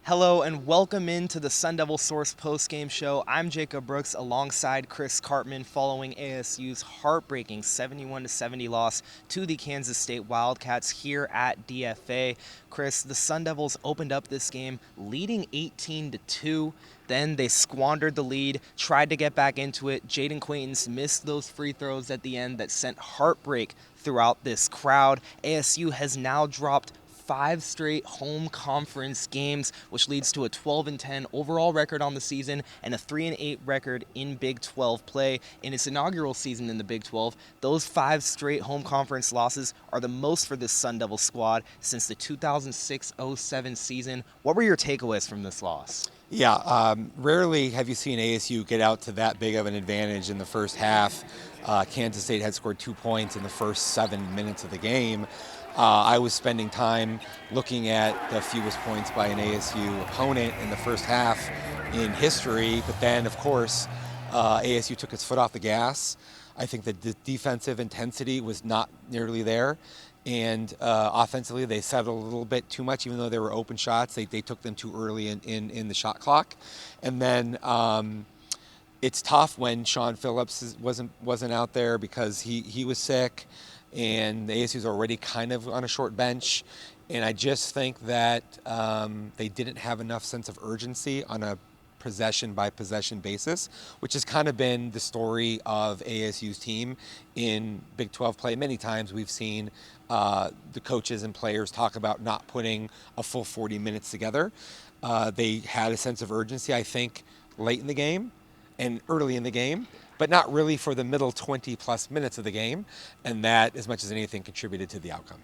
Hello and welcome into the Devil Source Postgame Show. I'm Jacob Brooks alongside Chris Cartman following ASU's heartbreaking 71-70 loss to the Kansas State Wildcats here at DFA. Chris, the Sun Devils opened up this game leading 18-2. Then they squandered the lead, tried to get back into it. Jaden Quaintance missed those free throws at the end that sent heartbreak throughout this crowd. ASU has now dropped 5 straight home conference games, which leads to a 12-10 overall record on the season and a 3-8 record in Big 12 play. In its inaugural season in the Big 12, those 5 straight home conference losses are the most for this Sun Devil squad since the 2006-07 season. What were your takeaways from this loss? Yeah, rarely have you seen ASU get out to that big of an advantage in the first half. Kansas State had scored 2 points in the first 7 minutes of the game. I was spending time looking at the fewest points by an ASU opponent in the first half in history, but then, of course, ASU took its foot off the gas. I think that the defensive intensity was not nearly there. And offensively, they settled a little bit too much, even though they were open shots. They took them too early in the shot clock. And then it's tough when Sean Phillips wasn't out there because he was sick, and the ASU's already kind of on a short bench. And I just think that they didn't have enough sense of urgency on a possession-by-possession basis, which has kind of been the story of ASU's team in Big 12 play. Many times we've seen the coaches and players talk about not putting a full 40 minutes together. They had a sense of urgency, I think, late in the game and early in the game, but not really for the middle 20-plus minutes of the game, and that, as much as anything, contributed to the outcome.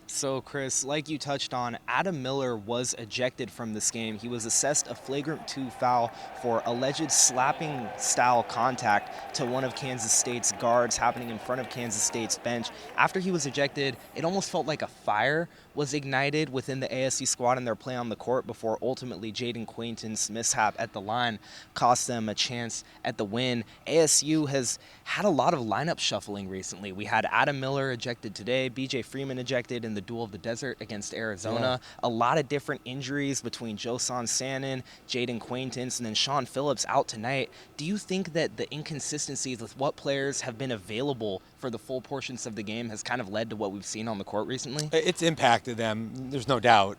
So, Chris, like you touched on, Adam Miller was ejected from this game. He was assessed a flagrant 2 foul for alleged slapping style contact to one of Kansas State's guards happening in front of Kansas State's bench. After he was ejected, it almost felt like a fire was ignited within the ASU squad and their play on the court before ultimately Jaden Quainton's mishap at the line cost them a chance at the win. ASU has had a lot of lineup shuffling recently. We had Adam Miller ejected today, BJ Freeman ejected in the Duel of the Desert against Arizona. Yeah. A lot of different injuries between Josan Sannon, Jaden Quaintance, and then Sean Phillips out tonight. Do you think that the inconsistencies with what players have been available for the full portions of the game has kind of led to what we've seen on the court recently? It's impacted them, there's no doubt.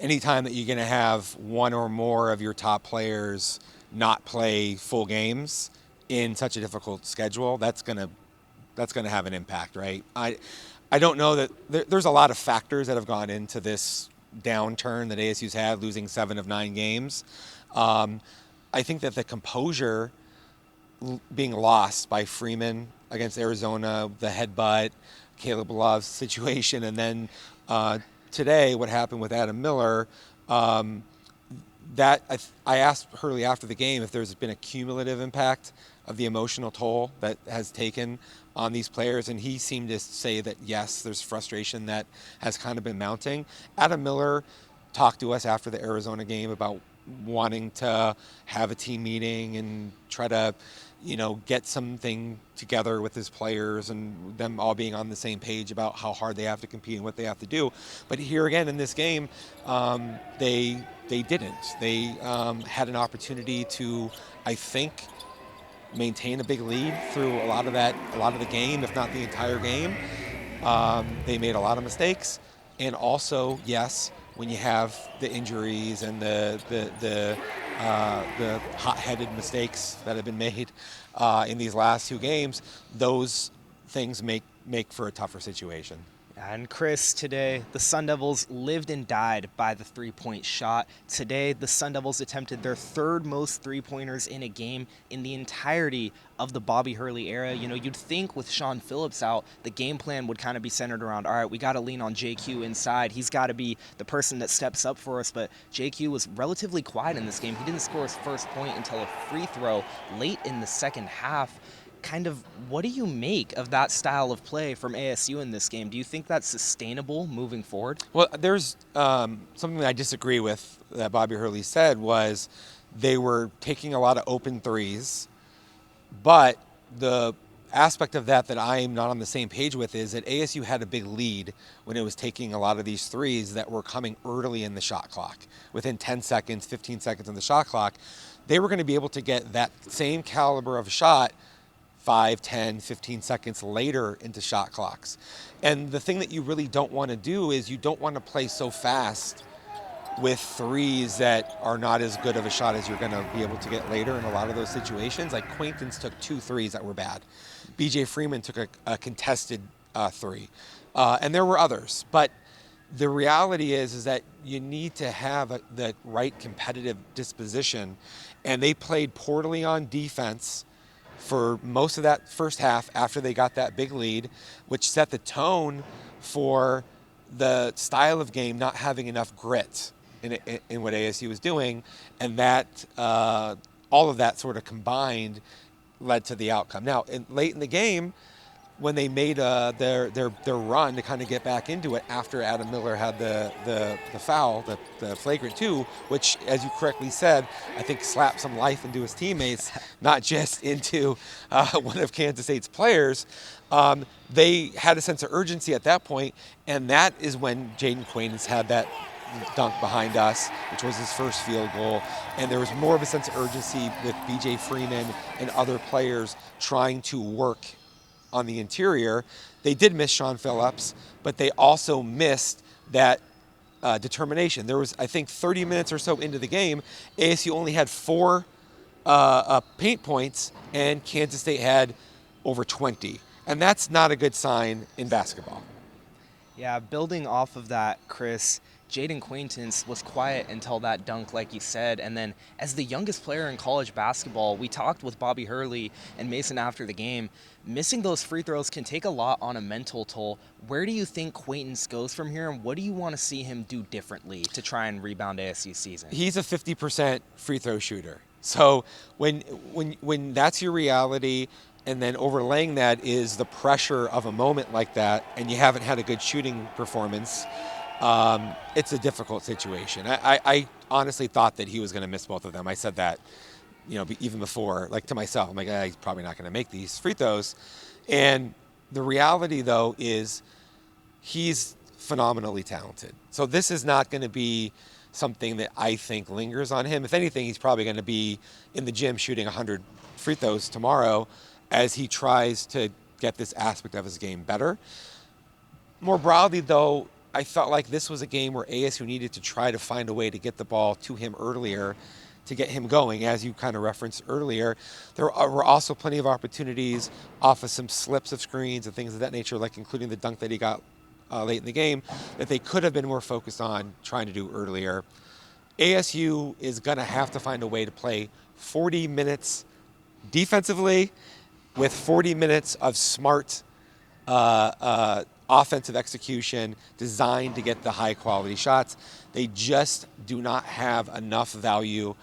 Anytime that you're going to have one or more of your top players not play full games in such a difficult schedule, that's going to have an impact, right? I don't know that there's a lot of factors that have gone into this downturn that ASU's had, losing 7 of 9 games. I think that the composure being lost by Freeman against Arizona, the headbutt, Caleb Love's situation, and then today what happened with Adam Miller, that I asked Hurley after the game if there's been a cumulative impact of the emotional toll that has taken on these players, and he seemed to say that yes, there's frustration that has kind of been mounting. Adam Miller talked to us after the Arizona game about wanting to have a team meeting and try to, get something together with his players and them all being on the same page about how hard they have to compete and what they have to do. But here again in this game, they didn't. They had an opportunity to, I think, maintain a big lead through a lot of the game, if not the entire game. They made a lot of mistakes, and also, yes, when you have the injuries and the hot-headed mistakes that have been made in these last 2 games, those things make for a tougher situation. And Chris, today, the Sun Devils lived and died by the 3-point shot. Today, the Sun Devils attempted their 3rd most 3-pointers in a game in the entirety of the Bobby Hurley era. You'd think with Sean Phillips out, the game plan would kind of be centered around, all right, we got to lean on JQ inside. He's got to be the person that steps up for us. But JQ was relatively quiet in this game. He didn't score his first point until a free throw late in the second half. Kind of, what do you make of that style of play from ASU in this game? Do you think that's sustainable moving forward? Well, there's something that I disagree with that Bobby Hurley said was they were taking a lot of open threes, but the aspect of that I'm not on the same page with is that ASU had a big lead when it was taking a lot of these threes that were coming early in the shot clock. Within 10 seconds, 15 seconds on the shot clock, they were going to be able to get that same caliber of shot 5, 10, 15 seconds later into shot clocks. And the thing that you really don't want to do is you don't want to play so fast with threes that are not as good of a shot as you're going to be able to get later in a lot of those situations. Like Quaintance took 2 threes that were bad. BJ Freeman took a contested 3. And there were others. But the reality is that you need to have the right competitive disposition. And they played poorly on defense for most of that first half after they got that big lead, which set the tone for the style of game not having enough grit in what ASU was doing, and that all of that sort of combined led to the outcome. Now, late in the game, when they made their run to kind of get back into it after Adam Miller had the foul, the flagrant 2, which, as you correctly said, I think slapped some life into his teammates, not just into one of Kansas State's players. They had a sense of urgency at that point, and that is when Jaden Quaintance had that dunk behind us, which was his first field goal, and there was more of a sense of urgency with BJ Freeman and other players trying to work on the interior. They did miss Sean Phillips, but they also missed that determination. There was, I think, 30 minutes or so into the game, ASU only had 4 paint points, and Kansas State had over 20. And that's not a good sign in basketball. Yeah, building off of that, Chris, Jaden Quaintance was quiet until that dunk, like you said. And then as the youngest player in college basketball, we talked with Bobby Hurley and Mason after the game. Missing those free throws can take a lot on a mental toll. Where do you think Quaintance goes from here, and what do you want to see him do differently to try and rebound ASU season? He's a 50% free throw shooter. So when that's your reality, and then overlaying that is the pressure of a moment like that, and you haven't had a good shooting performance, it's a difficult situation. I honestly thought that he was going to miss both of them. I said that, even before, like to myself, I'm like, he's probably not going to make these free throws. And the reality, though, is he's phenomenally talented. So this is not going to be something that I think lingers on him. If anything, he's probably going to be in the gym shooting 100 free throws tomorrow as he tries to get this aspect of his game better. More broadly, though, I felt like this was a game where ASU needed to try to find a way to get the ball to him earlier to get him going. As you kind of referenced earlier, there were also plenty of opportunities off of some slips of screens and things of that nature, like including the dunk that he got late in the game, that they could have been more focused on trying to do earlier. ASU is going to have to find a way to play 40 minutes defensively with 40 minutes of smart offensive execution designed to get the high-quality shots. They just do not have enough value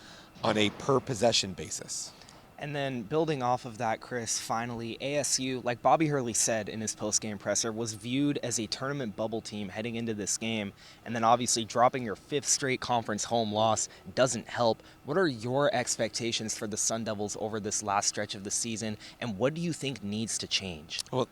on a per-possession basis. And then building off of that, Chris, finally, ASU, like Bobby Hurley said in his post-game presser, was viewed as a tournament bubble team heading into this game. And then obviously dropping your 5th straight conference home loss doesn't help. What are your expectations for the Sun Devils over this last stretch of the season, and what do you think needs to change? Well,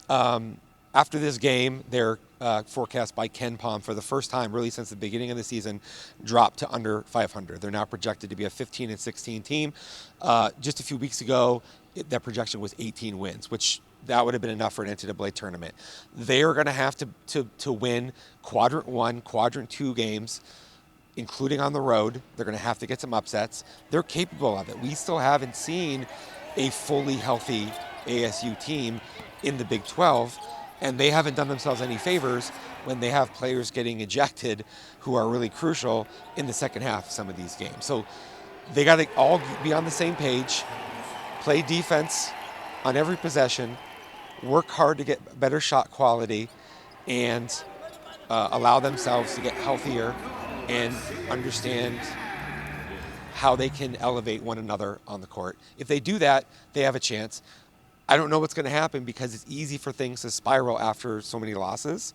after this game, their forecast by Ken Palm for the first time really since the beginning of the season dropped to under 500. They're now projected to be a 15-16 team. Just a few weeks ago, that projection was 18 wins, which that would have been enough for an NCAA tournament. They are going to have to win quadrant 1, quadrant 2 games, including on the road. They're going to have to get some upsets. They're capable of it. We still haven't seen a fully healthy ASU team in the Big 12. And they haven't done themselves any favors when they have players getting ejected who are really crucial in the second half of some of these games. So they got to all be on the same page, play defense on every possession, work hard to get better shot quality, and allow themselves to get healthier and understand how they can elevate one another on the court. If they do that, they have a chance. I don't know what's going to happen because it's easy for things to spiral after so many losses.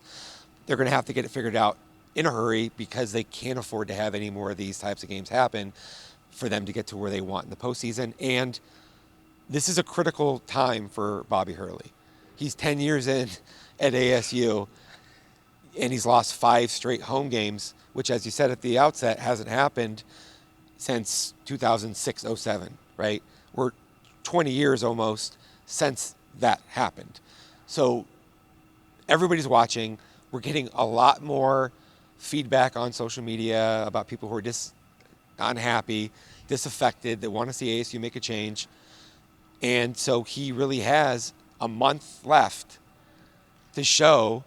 They're going to have to get it figured out in a hurry because they can't afford to have any more of these types of games happen for them to get to where they want in the postseason. And this is a critical time for Bobby Hurley. He's 10 years in at ASU, and he's lost 5 straight home games, which, as you said at the outset, hasn't happened since 2006-07, right? We're 20 years almost since that happened. So everybody's watching. We're getting a lot more feedback on social media about people who are unhappy, disaffected, that want to see ASU make a change. And so he really has a month left to show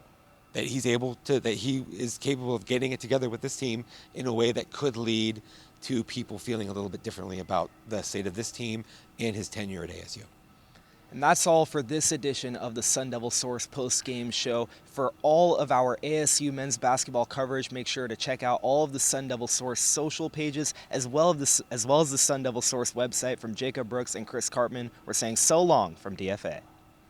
that he is capable of getting it together with this team in a way that could lead to people feeling a little bit differently about the state of this team and his tenure at ASU. And that's all for this edition of the Sun Devil Source Postgame Show. For all of our ASU men's basketball coverage, make sure to check out all of the Sun Devil Source social pages, as well as the Sun Devil Source website. From Jacob Brooks and Chris Cartman, we're saying so long from DFA.